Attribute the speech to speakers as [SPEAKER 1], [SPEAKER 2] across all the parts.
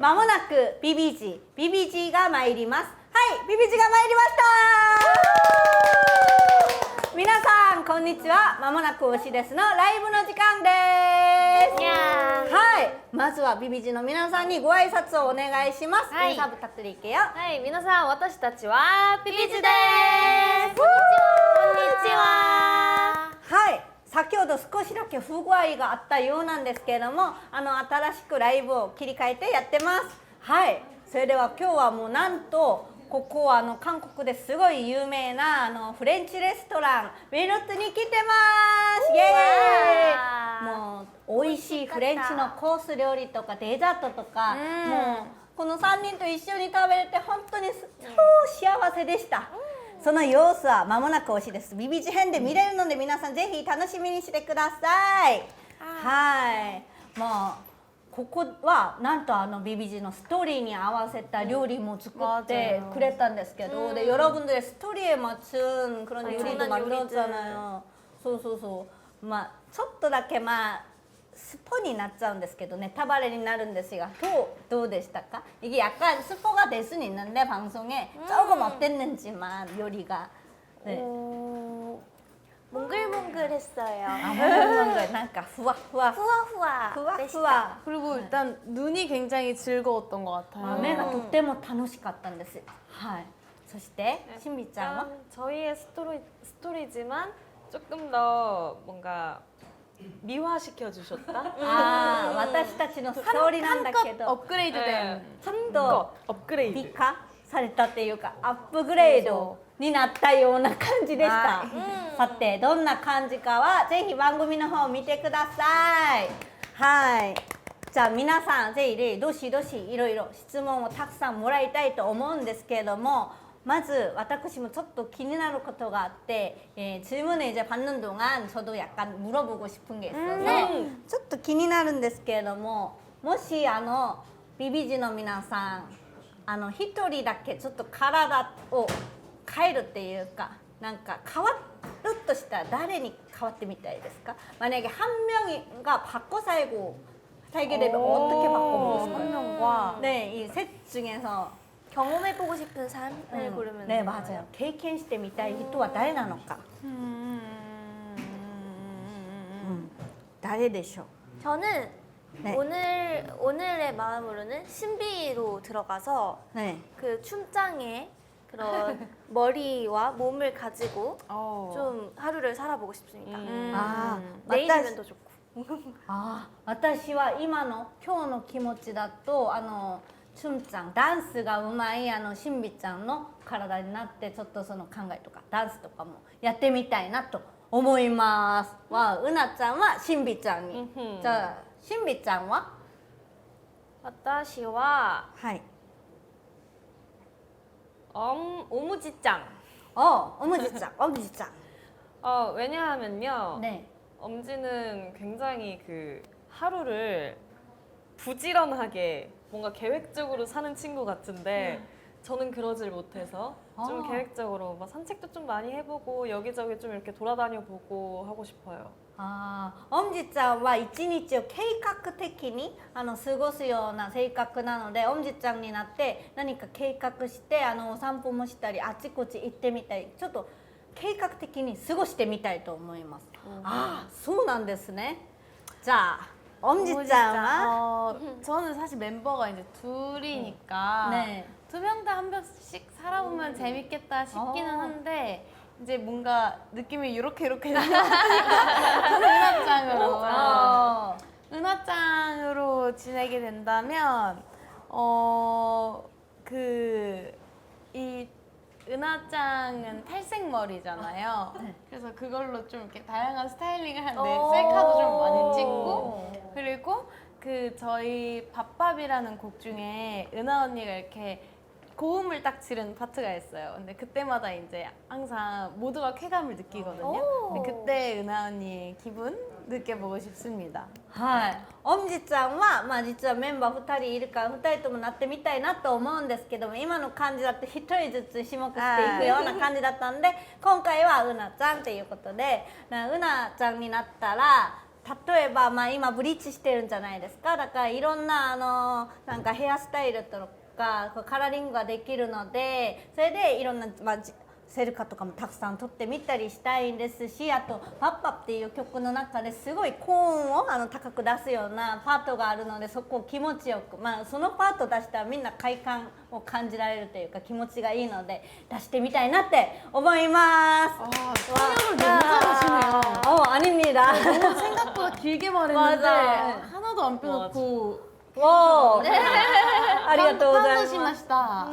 [SPEAKER 1] まもなくビビジが参ります。はい、ビビジが参りました。皆さんこんにちは。まもなく推しですのライブの時間です。はい、まずはビビジの皆さんにご挨拶をお願いします。
[SPEAKER 2] はい、
[SPEAKER 1] サブタットリケよ。
[SPEAKER 2] はい、皆さん、私たちはビビジです。こんにちは。
[SPEAKER 1] はい、先ほど少しだけ不具合があったようなんですけれども、新しくライブを切り替えてやってます。はい、それでは今日はもうなんとここは韓国ですごい有名なフレンチレストランメルツに来てます。イエーイ。もう美味しいフレンチのコース料理とかデザートとか、もうこの3人と一緒に食べれて本当に超幸せでした。その様子は間もなく推しです。ビビジ編で見れるので皆さんぜひ楽しみにしてください。はい。まあここはなんとビビジのストーリーに合わせた料理も作ってくれたんですけど、で여러분들의 스토리에 맞춘 그런 요리도 만들었잖아요.そうまあちょっとだけスポになっちゃうんですけどネタバレになるんですがどうでしたか? 이게 약간 스포가 될 수는 있는데 방송에 조금 어땠는지만 요리가 네.
[SPEAKER 2] 몽글몽글했어요.
[SPEAKER 1] 몽글몽글, 뭔가 후와후와
[SPEAKER 2] 후와후와.
[SPEAKER 3] 그리고 일단 눈이 굉장히 즐거웠던 것 같아요.
[SPEAKER 1] 目がとっても楽しかったんです。はい。そして신비ちゃんは
[SPEAKER 2] 저희의 스토리지만 조금 더 뭔가 미화시켜 주셨다.
[SPEAKER 1] 私たちのストーリーなんだけど
[SPEAKER 3] 업그레이드된
[SPEAKER 1] ちょっと
[SPEAKER 2] 업그레이드.
[SPEAKER 1] 美化されたっていうかアップグレードになったような感じでした。さてどんな感じかはぜひ番組の方を見てください。はい。じゃあ皆さんぜひどしどしいろいろ質問をたくさんもらいたいと思うんですけれども、まず私もちょっと気になることがあって、질문을 이제 받는 동안 저도 약간 물어보고 싶은 게 있어서 ちょっと気になるんですけれども、もしビビジの皆さん一人だけちょっと体を変えるっていうかなんか変わるとしたら誰に変わってみたいですか? 만약에 한 명이가 바꿔 살게 되면 어떻게 바꿔보고
[SPEAKER 3] 한
[SPEAKER 1] 싶어요?
[SPEAKER 3] 명과
[SPEAKER 1] 네, 이 셋 중에서
[SPEAKER 2] 경험해보고 싶은 삶을 고르면
[SPEAKER 1] 네,
[SPEAKER 2] 돼요.
[SPEAKER 1] 맞아요. 経験してみたい人は誰なのか? 誰でしょう?
[SPEAKER 2] 저는
[SPEAKER 1] 네.
[SPEAKER 2] 오늘의 마음으로는 신비로 들어가서
[SPEAKER 1] 네.
[SPEAKER 2] 그 춤장의 그런 머리와 몸을 가지고
[SPEAKER 3] 어.
[SPEAKER 2] 좀 하루를 살아보고 싶습니다.
[SPEAKER 1] 맞다.
[SPEAKER 2] 내일이면 더 좋고.
[SPEAKER 1] 私は今の気持ちだとチュンちゃんダンスがうまいしんびちゃんの体になってちょっとその考えとかダンスとかもやってみたいなと思います。うなちゃんはしんびちゃんに。じゃあしんびちゃんは?
[SPEAKER 2] 私は
[SPEAKER 1] はい。
[SPEAKER 2] 오무지짱.
[SPEAKER 1] 엄지짱.
[SPEAKER 2] 왜냐하면요.
[SPEAKER 1] 네.
[SPEAKER 2] 엄지는 굉장히 그 하루를 부지런하게 뭔가 계획적으로 사는 친구 같은데 저는 그러질 못해서 좀 계획적으로 막 산책도 좀 많이 해보고 여기저기 좀 이렇게 돌아다녀 보고 하고 싶어요.
[SPEAKER 1] おんじちゃんは一日を計画的に過ごすような性格なので、おんじちゃんになって何か計画してお散歩もしたりあちこち行ってみたりちょっと計画的に過ごしてみたいと思います。そうなんですね。じゃあ엄지ちゃんは?
[SPEAKER 3] 저는 사실 멤버가 이제 둘이니까
[SPEAKER 1] 네.
[SPEAKER 3] 두 명 다 한 번씩 살아보면 재밌겠다 싶기는 한데 이제 뭔가 느낌이 이렇게 저는 은하짱으로 지내게 된다면 이 은하짱은 탈색머리잖아요. 그래서 그걸로 좀 이렇게 다양한 스타일링을 하는데 셀카도 좀 많이 찍고 그리고 그 저희 밥밥이라는 곡 중에 은하 언니가 이렇게 고음을 딱 지른 파트가 있어요. 근데 그때마다 이제 항상 모두가 쾌감을 느끼거든요. 근데 그때 은하 언니의 기분 느껴보고 싶습니다.
[SPEAKER 1] はい。おんじちゃんは実はメンバー2人いるから2人ともなってみたいなと思うんですけども、今の感じだと1人ずつ種目していくような感じだったんで、今回はうなちゃんっていうことで、うなちゃんになったら例えば、まあ、今ブリーチしてるんじゃないですか。だからいろんななんかヘアスタイルとかこうカラーリングができるので、それでいろんな、まあ、セルカとかもたくさん撮ってみたりしたいんですし、あと「パッパ」っていう曲の中ですごい高音を高く出すようなパートがあるので、そこを気持ちよく、まあ、そのパート出したらみんな快感を感じられるというか気持ちがいいので出してみたいなって思います。
[SPEAKER 3] 통역을 너무 잘하시네요.
[SPEAKER 1] 아닙니다.
[SPEAKER 3] 너무 생각보다 길게 말했는데
[SPEAKER 1] 맞아.
[SPEAKER 3] 하나도 안 빼놓고
[SPEAKER 1] おーありがとうございます。
[SPEAKER 3] しました。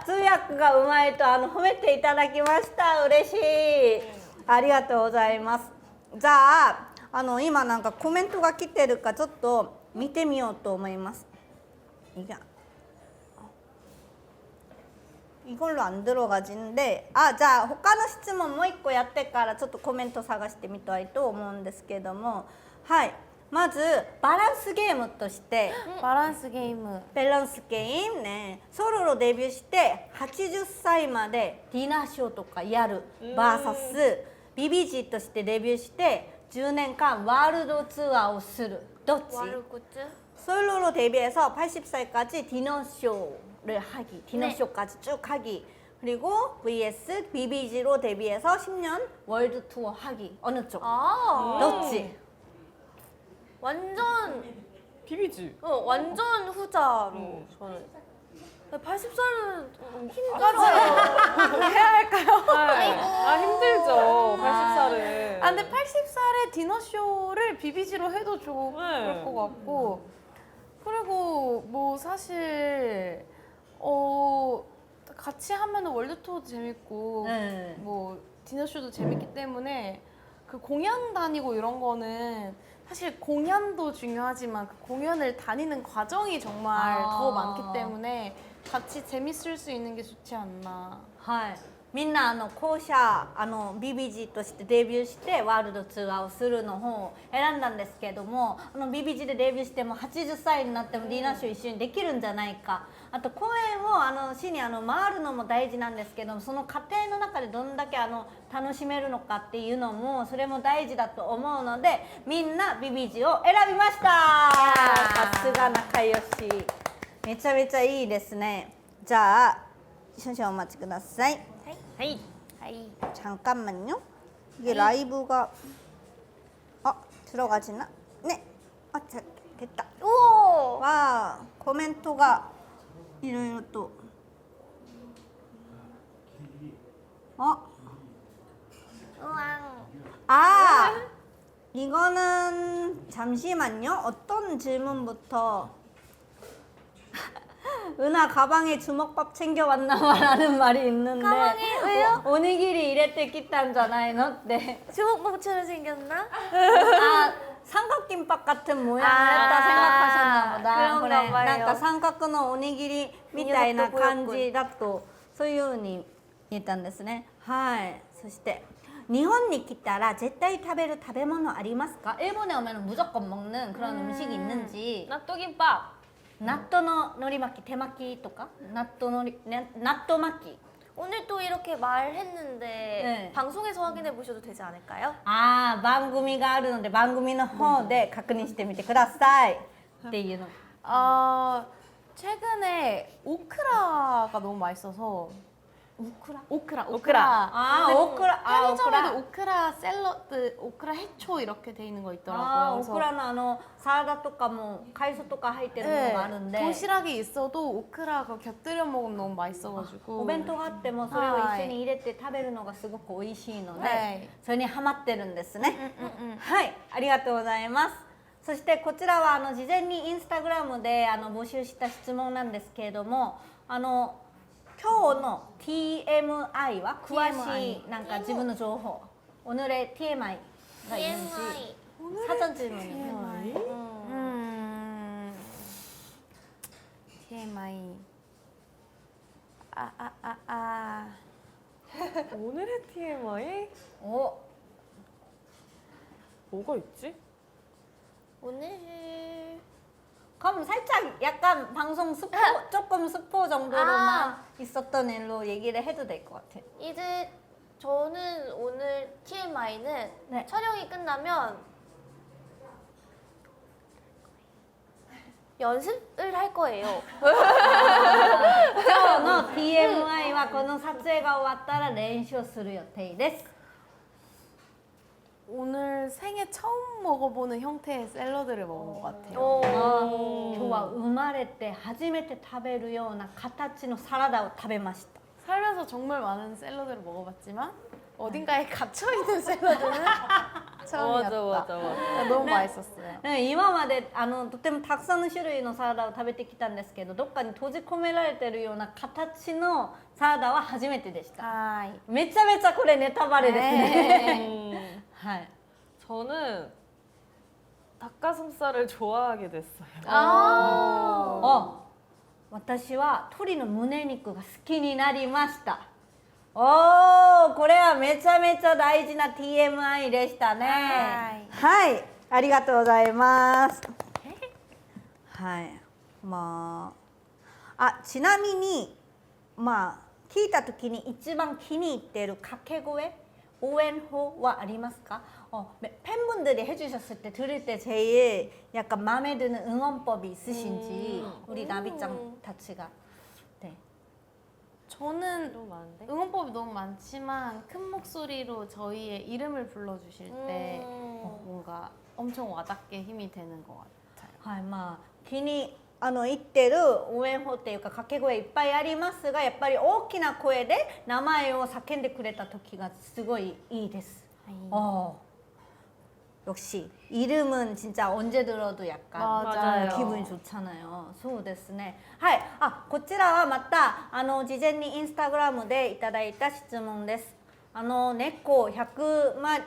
[SPEAKER 1] 通訳がうまいと褒めていただきました。嬉しい。ありがとうございます。じゃあ今なんかコメントが来てるかちょっと見てみようと思います。이걸로 안 들어가지는데,じゃあ他の質問もう一個やってからちょっとコメント探してみたいと思うんですけれども、はい、まずバランスゲームとして、
[SPEAKER 3] 밸런스 게임.
[SPEAKER 1] 밸런스 게임ね、ソロデビューして80歳までディナーショーとかやる vs BBG としてデビューして10年間ワールドツアーをする。どっち？
[SPEAKER 3] 와르구즈?
[SPEAKER 1] 솔로로 데뷔해서 80살까지 디너쇼를 하기, 디너쇼까지 쭉 하기, 그리고 vs BBG로 데뷔해서 10년 월드 투어 하기. 어느 쪽?
[SPEAKER 3] 아,
[SPEAKER 1] 너지?
[SPEAKER 4] 완전
[SPEAKER 2] 비비지.
[SPEAKER 4] 완전 후자로 저는 80살은
[SPEAKER 3] 해야 할까요?
[SPEAKER 2] 힘들죠. 80살은.
[SPEAKER 3] 아, 근데 80살에 디너쇼를 BBG로 해도 좋을 것 같고, 그리고 뭐 사실 같이 하면은 월드 투어도 재밌고
[SPEAKER 1] 네.
[SPEAKER 3] 뭐 디너쇼도 재밌기 때문에 그 공연 다니고 이런 거는 사실 공연도 중요하지만 그 공연을 다니는 과정이 정말 더 많기 때문에 같이 재밌을 수 있는 게 좋지 않나.
[SPEAKER 1] はい、みんな後者BBG としてデビューしてワールドツアーをするの方を選んだんですけども、BBG でデビューしても80歳になってもディナーショー一緒にできるんじゃないか、あと公演をシニア回るのも大事なんですけども、その過程の中でどんだけ楽しめるのかっていうのもそれも大事だと思うので、みんな BBG を選びました。さすが仲良し、めちゃめちゃいいですね。じゃあ少々お待ちください。
[SPEAKER 4] 하이.
[SPEAKER 1] 잠깐만요. 이게 라이브가 들어가지나? 네. 자, 됐다.
[SPEAKER 4] 오.
[SPEAKER 1] 와, 코멘트가 이런 또.
[SPEAKER 4] 우왕.
[SPEAKER 1] 이거는 잠시만요. 어떤 질문부터? 은하 가방에 주먹밥 챙겨왔나봐라는 말이 있는데,
[SPEAKER 4] 가방에 왜요?
[SPEAKER 1] 오니기리 이랬대 끼딴잖아요. 네.
[SPEAKER 4] 주먹밥처럼 생겼나?
[SPEAKER 1] 삼각김밥 같은 모양을 했다 생각하셨나 보다.
[SPEAKER 4] 그런가 봐요.
[SPEAKER 1] なんか三角のおにぎりみたいな感じだとそういう風に言ったんですね。はい。そして日本に来たら絶対食べる食べ物ありますか? 일본에 오면 무조건 먹는 그런 음식이 있는지.
[SPEAKER 2] 나또김밥.
[SPEAKER 1] 納豆の海苔巻き、手巻きとか納豆巻き.
[SPEAKER 4] 오늘 또 이렇게 말했는데
[SPEAKER 1] 네.
[SPEAKER 4] 방송에서 확인해 보셔도 되지 않을까요?
[SPEAKER 1] 番組があるので番組の方で確認してみてくださいっていうの.
[SPEAKER 3] 최근에 오크라가 너무 맛있어서.
[SPEAKER 1] 오크라?
[SPEAKER 3] 오크라.
[SPEAKER 1] 오크라.
[SPEAKER 3] 편의점에도 오크라 샐러드, 오크라 해초 이렇게 돼 있는 거 있더라고요. 그래서
[SPEAKER 1] 오크라는 사라다 とかも海藻とか入ってるのもあるんで
[SPEAKER 3] 도시락이 있어도 오크라가 곁들여 먹으면 너무 맛있어가지고.
[SPEAKER 1] お弁当があってもそれを一緒に入れて食べるのがすごく美味しいので、
[SPEAKER 3] はい
[SPEAKER 1] それにハマってるんですね。はい、ありがとうございます。そしてこちらは事前にインスタグラムで募集した質問なんですけれども、今日の TMI は詳しいなんか自分の情報、오늘의 TMIが있는지 사전 질문이요.
[SPEAKER 3] TMI.
[SPEAKER 2] 오늘의 TMI? 뭐가 있지?
[SPEAKER 4] 오늘
[SPEAKER 1] 그럼 살짝 약간 방송 스포, 조금 스포 정도로만 있었던 일로 얘기를 해도 될 것 같아요.
[SPEAKER 4] 이제 저는 오늘 TMI는
[SPEAKER 1] 네.
[SPEAKER 4] 촬영이 끝나면 연습을 할 거예요.
[SPEAKER 1] 今日の TMI はこの撮影が終わったら練習する予定です。
[SPEAKER 3] 오늘 생애 처음 먹어보는 형태의 샐러드를 먹은 것 같아요.
[SPEAKER 4] 오.
[SPEAKER 1] 今日は生まれて初めて食べるような形のサラダを食べました。
[SPEAKER 3] 살면서 정말 많은 샐러드를 먹어봤지만 어딘가에 갇혀있는 샐러드는 처음이었다.
[SPEAKER 2] 맞아.
[SPEAKER 3] 너무 맛있었어요.
[SPEAKER 1] 今までとてもたくさんの種類のサラダを食べてきたんですけど、どっかに閉じ込められてるような形のサラダは初めてでした。
[SPEAKER 3] 하이.
[SPEAKER 1] めちゃめちゃこれネタバレですね。 はい。
[SPEAKER 2] 저는 닭가슴살을 좋아하게 됐어요.
[SPEAKER 3] 아.
[SPEAKER 1] 私は鶏の胸肉が好きになりました。おー、これはめちゃめちゃ大事な TMI でしたね。はい、ありがとうございます。はい、ちなみに聞いた時に一番気に入っている掛け声오엔호はありますか? 팬분들이 해주셨을 때 들을 때 제일 약간 마음에 드는 응원법이 있으신지 우리 나비짱 다치가. 네.
[SPEAKER 3] 저는
[SPEAKER 2] 너무 많은데?
[SPEAKER 3] 응원법이 너무 많지만 큰 목소리로 저희의 이름을 불러주실 때 뭔가 엄청 와닿게 힘이 되는 것 같아요.
[SPEAKER 1] はい、気に言ってる応援法っていうか掛け声いっぱいありますが、やっぱり大きな声で名前を叫んでくれた時がすごいいいです。 역시 이름은 진짜 언제 들어도 약간
[SPEAKER 3] 맞아요.
[SPEAKER 1] 기분이 좋잖아요. そうですね。はい。こちらはまた事前にインスタグラムでいただいた質問です。猫100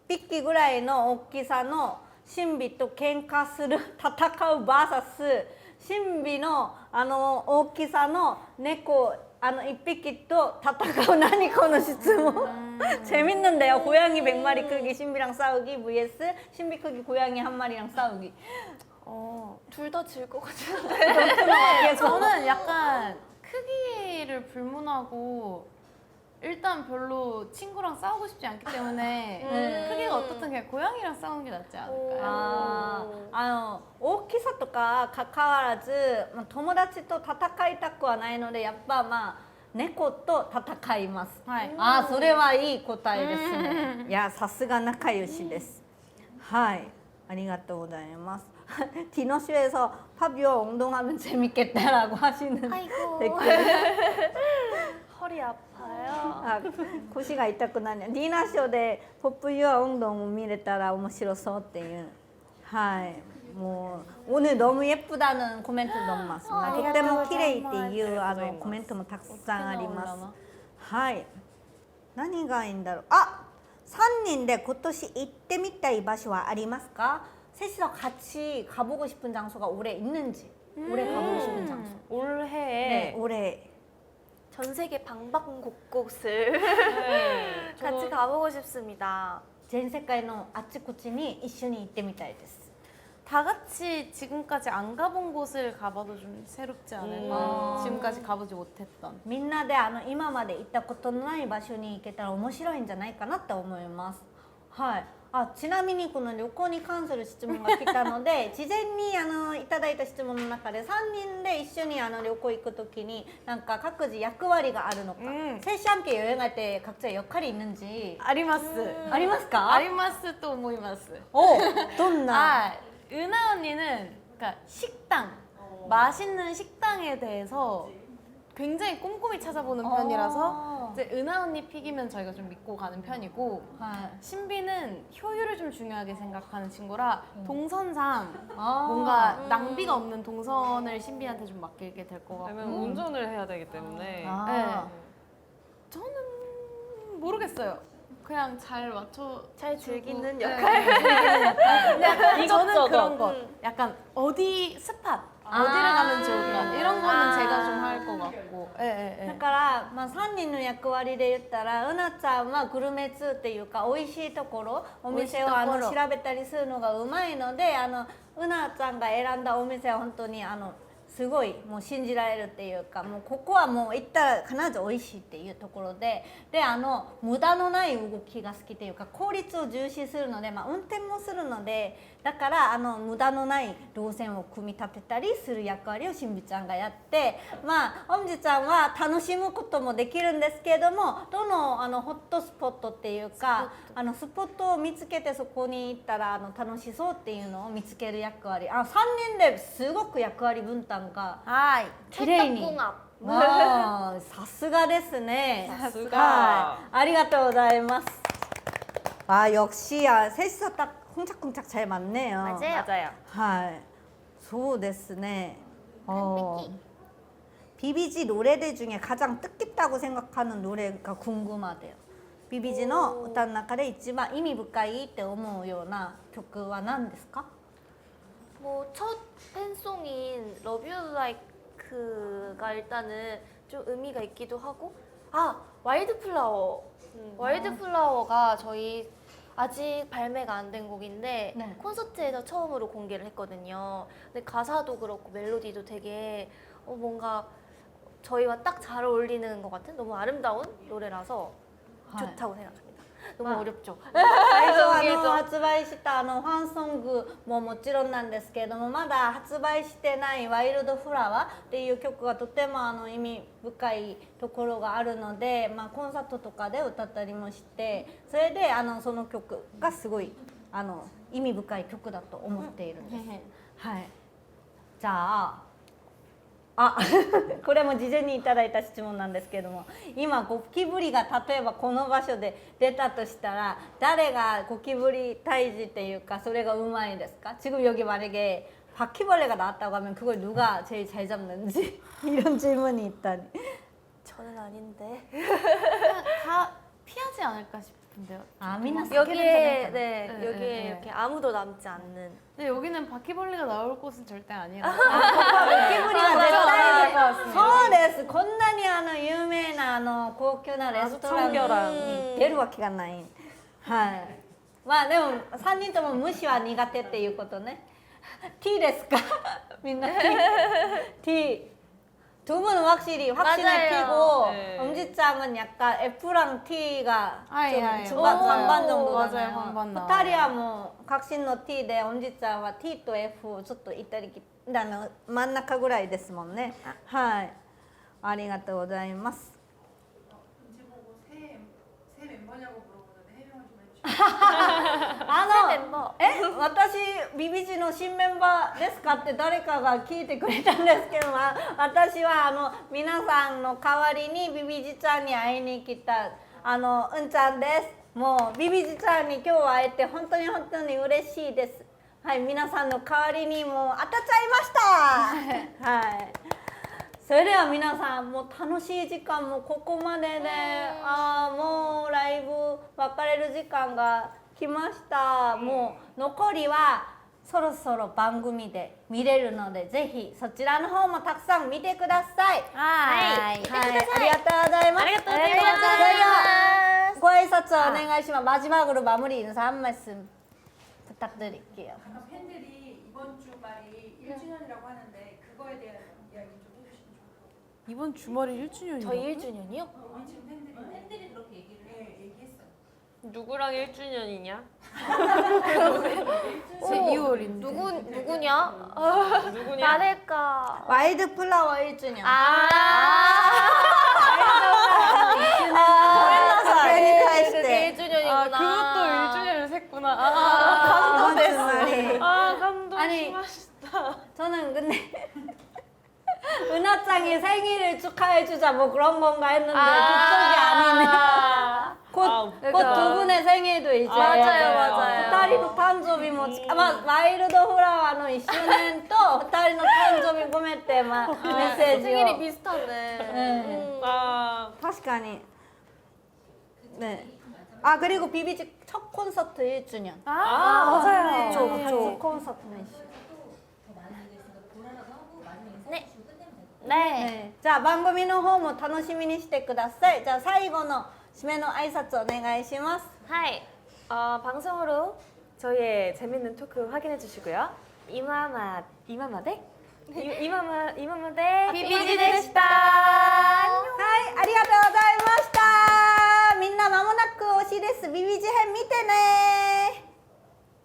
[SPEAKER 1] 匹ぐらいの大きさの神秘と喧嘩する戦う vs 神秘の大きさの猫1匹と戦う何この質問재밌는데요. 고양이 100마리 크기 신비랑 싸우기 vs 신비 크기 고양이 한 마리랑 싸우기.
[SPEAKER 4] 둘 다 질 것 같은데.
[SPEAKER 3] 저는 약간 크기를 불문하고 일단 별로 친구랑 싸우고 싶지 않기 때문에 크기가 어떻든 그냥 고양이랑 싸우는 게 낫지 않을까요?
[SPEAKER 1] 大きさとか関わらず友達と戦いたくはないので、やっぱ猫と戦います。
[SPEAKER 3] はい。
[SPEAKER 1] それはいい答えですね。いや、さすが仲良しです。はい、ありがとうございます。디너쇼에서 파비오 운동하면 재밌겠다라고 하시는
[SPEAKER 4] 아이고.
[SPEAKER 1] 댓글.
[SPEAKER 4] 허리 아파요.
[SPEAKER 1] 腰が痛くなる。ディナーショーでポップユア運動も見れたら面白そうっていう。はい。もう오늘 너무 예쁘다는 코멘트 너무 많습니다. とても綺麗っていうコメントもたくさんあります。はい。何がいいんだろう。3人で今年行ってみたい場所はありますか? 셋이서 같이 가보고 싶은 장소가 올해 있는지. 올해 가보고 싶은 장소.
[SPEAKER 2] 올해에
[SPEAKER 1] 네, 올해.
[SPEAKER 4] 전 세계 방방곡곡을
[SPEAKER 2] 네,
[SPEAKER 4] 같이 가보고 싶습니다.
[SPEAKER 1] 全世界のあっちこっちに一緒に行ってみたいです。
[SPEAKER 3] 다 같이 지금까지 안 가본 곳을 가봐도 좀 새롭지 않을까요? 지금까지 가보지 못했던.
[SPEAKER 1] みんなで今まで行ったことのない場所に行けたら面白いんじゃないかなって思います。はい。ちなみにこの旅行に関する質問が来たので事前にいただいた質問の中で3人で一緒に旅行行くときになんか各自役割があるのか、셋이 함께 여행할 때 각자 역할이 있는지.
[SPEAKER 3] あります
[SPEAKER 1] ありますか?
[SPEAKER 3] ありますと思います。
[SPEAKER 1] どんな?
[SPEAKER 3] 은하 언니는 그러니까 식당, 맛있는 식당에 대해서 굉장히 꼼꼼히 찾아보는 편이라서 이제 은하 언니 픽이면 저희가 좀 믿고 가는 편이고, 신비는 효율을 좀 중요하게 생각하는 친구라 동선상 뭔가 낭비가 없는 동선을 신비한테 좀 맡기게 될 것 같고.
[SPEAKER 2] 왜냐면 운전을 해야 되기 때문에.
[SPEAKER 3] 네. 저는 모르겠어요. 그냥 잘
[SPEAKER 4] 잘 즐기는
[SPEAKER 3] 네,
[SPEAKER 4] 역할.
[SPEAKER 3] 즐기는 역할. 근데 저는
[SPEAKER 2] 이것저것.
[SPEAKER 3] 그런 것. 약간 어디 스팟, 어디를 가면 좋을까 이런 거는 제가 좀 할 것 같고.
[SPEAKER 1] だから3人の役割で言ったらうなちゃんはグルメ通っていうか美味しいところお店を調べたりするのがうまいのでうなちゃんが選んだお店は本当にすごいもう信じられるっていうか、もうここはもう行ったら必ず美味しいっていうところで、無駄のない動きが好きっていうか、効率を重視するので、運転もするので、だから無駄のない路線を組み立てたりする役割をしんびちゃんがやって、おんじちゃんは楽しむこともできるんですけれども、どのホットスポットっていうかスポットを見つけて、そこに行ったら楽しそうっていうのを見つける役割、3人ですごく役割分担が
[SPEAKER 3] はい。
[SPEAKER 1] 綺麗に。
[SPEAKER 4] 찰떡궁합.
[SPEAKER 1] わあ、さすがですね。
[SPEAKER 2] さすが。
[SPEAKER 1] はい、ありがとうございます。역시 셋이서 딱 쿵짝쿵짝 잘 맞네요.
[SPEAKER 4] 맞아요.
[SPEAKER 2] 맞아요.
[SPEAKER 1] はい、そうですね. 비비지 노래들 중에 가장 뜻깊다고 생각하는 노래가 궁금하대요. 비비지의 歌の中で一番意味深いって思うような曲は何ですか?
[SPEAKER 4] 뭐 첫 팬송인 Love You Like가 일단은 좀 의미가 있기도 하고, 와일드플라워. 와일드플라워가 저희 아직 발매가 안 된 곡인데
[SPEAKER 1] 네.
[SPEAKER 4] 콘서트에서 처음으로 공개를 했거든요. 근데 가사도 그렇고 멜로디도 되게 뭔가 저희와 딱 잘 어울리는 것 같은 너무 아름다운 노래라서 좋다고 생각합니다. 너무 어렵죠?
[SPEAKER 1] 最初
[SPEAKER 4] 여기에서
[SPEAKER 1] 発売したファンソングももちろんなんですけれども、まだ発売してない「ワイルドフラワー」っていう曲がとても意味深いところがあるので、コンサートとかで歌ったりもして、それでその曲がすごい意味深い曲だと思っているんです。はい、じゃこれも事前にいただいた質問なんですけれども、今ゴキブリが例えばこの場所で出たとしたら、誰がゴキブリ退治っていうかそれがうまいですか? 지금 여기 만약에 바퀴벌레가 나왔다고 하면 그걸 누가 제일 잘 잡는지 이런 질문이 있다니.
[SPEAKER 4] 저는 아닌데.
[SPEAKER 3] 다 피하지 않을까 싶은데요.
[SPEAKER 1] 민나
[SPEAKER 4] 여기에
[SPEAKER 3] 네,
[SPEAKER 4] 여기에
[SPEAKER 3] 네.
[SPEAKER 4] 이렇게 아무도 남지 않는.
[SPEAKER 3] 근데 여기는 바퀴벌레가 나올 곳은 절대 아니에요.
[SPEAKER 1] ゴキブリが絶対
[SPEAKER 3] あ
[SPEAKER 1] そうです。こんなに有名な高級なレストランに出るわけがない。はい。でも3人とも虫は苦手っていうことね。T ですか? みんな T. 두 분은 확실히 T고,
[SPEAKER 2] 네.
[SPEAKER 1] 엄지짱은 약간 F랑 T가 좀 중간
[SPEAKER 3] 맞아요.
[SPEAKER 1] 반반 정도잖아요.
[SPEAKER 3] 맞아요, 반반 나와요.
[SPEAKER 1] 2人はもう革新の T で、엄지짱は T と F ちょっと行ったり来たり真ん中ぐらいですもんね。はい。ありがとうございます。
[SPEAKER 5] 눈치 보고 새 멤버냐고 물어보는데 해명을 좀 해주시면.
[SPEAKER 4] 새 멤버.
[SPEAKER 1] 私ビビジの新メンバーですかって誰かが聞いてくれたんですけど、私は皆さんの代わりにビビジちゃんに会いに来たうんちゃんです。もうビビジちゃんに今日は会えて本当に本当に嬉しいです。はい、皆さんの代わりにもう当たっちゃいました。はい。それでは皆さん、もう楽しい時間もここまでで、もうライブ別れる時間が来ました。もう残りはそろそろ番組で見れるので、ぜひそちらの方もたくさん見てください。
[SPEAKER 3] はい。
[SPEAKER 1] はい、ありがとうございます。
[SPEAKER 4] ありがとうございます。
[SPEAKER 1] ご挨拶をお願いします。마지막으로 마무리 인사 한 말씀 부탁드릴게요.
[SPEAKER 5] 아까 팬들이 이번 주 말이 1주년이라고 하는데 그거에 대한 이야기 좀 해주시면 좋을 것 같아요.
[SPEAKER 3] 이번 주말이 1주년이요.
[SPEAKER 4] 저희 1주년이요?
[SPEAKER 5] 우리 지금 팬들이 그렇게 얘기했어요.
[SPEAKER 2] 누구랑 1주년이냐?
[SPEAKER 3] 제 2월인데.
[SPEAKER 4] 누구냐?
[SPEAKER 2] 누구냐?
[SPEAKER 4] 나를까?
[SPEAKER 1] 와일드 플라워 1주년.
[SPEAKER 4] 그게 1주년이구나.
[SPEAKER 3] 그것도 1주년을 샜구나.
[SPEAKER 1] 감동됐어요.
[SPEAKER 2] 감동
[SPEAKER 1] 아니,
[SPEAKER 2] 심하시다.
[SPEAKER 1] 저는 근데 은하짱이 생일을 축하해주자 뭐 그런 건가 했는데 그쪽이 아니네. 곧 두 분의 생일도 이제
[SPEAKER 4] 맞아요.
[SPEAKER 1] 2人の誕生日もワイルドフラワーの1周年と2人の誕生日込めてメッセージ
[SPEAKER 4] 생일이
[SPEAKER 1] を
[SPEAKER 4] 비슷하네.
[SPEAKER 1] 確かに네. 그리고 비비지 첫 콘서트 1주년.
[SPEAKER 3] 맞아요.
[SPEAKER 1] 그쵸, 그쵸. 콘서트 내시.
[SPEAKER 4] 네.
[SPEAKER 1] 네. 자, 番組の方も楽しみにしてください。じゃあ最後の締めの挨拶お願いします。
[SPEAKER 2] 하이. 방송으로 저희의 재밌는 토크 확인해 주시고요. 이마마대 今まで
[SPEAKER 3] ビビジでした。
[SPEAKER 1] はい、ありがとうございました。みんなまもなく推しです。ビビジ編見てね。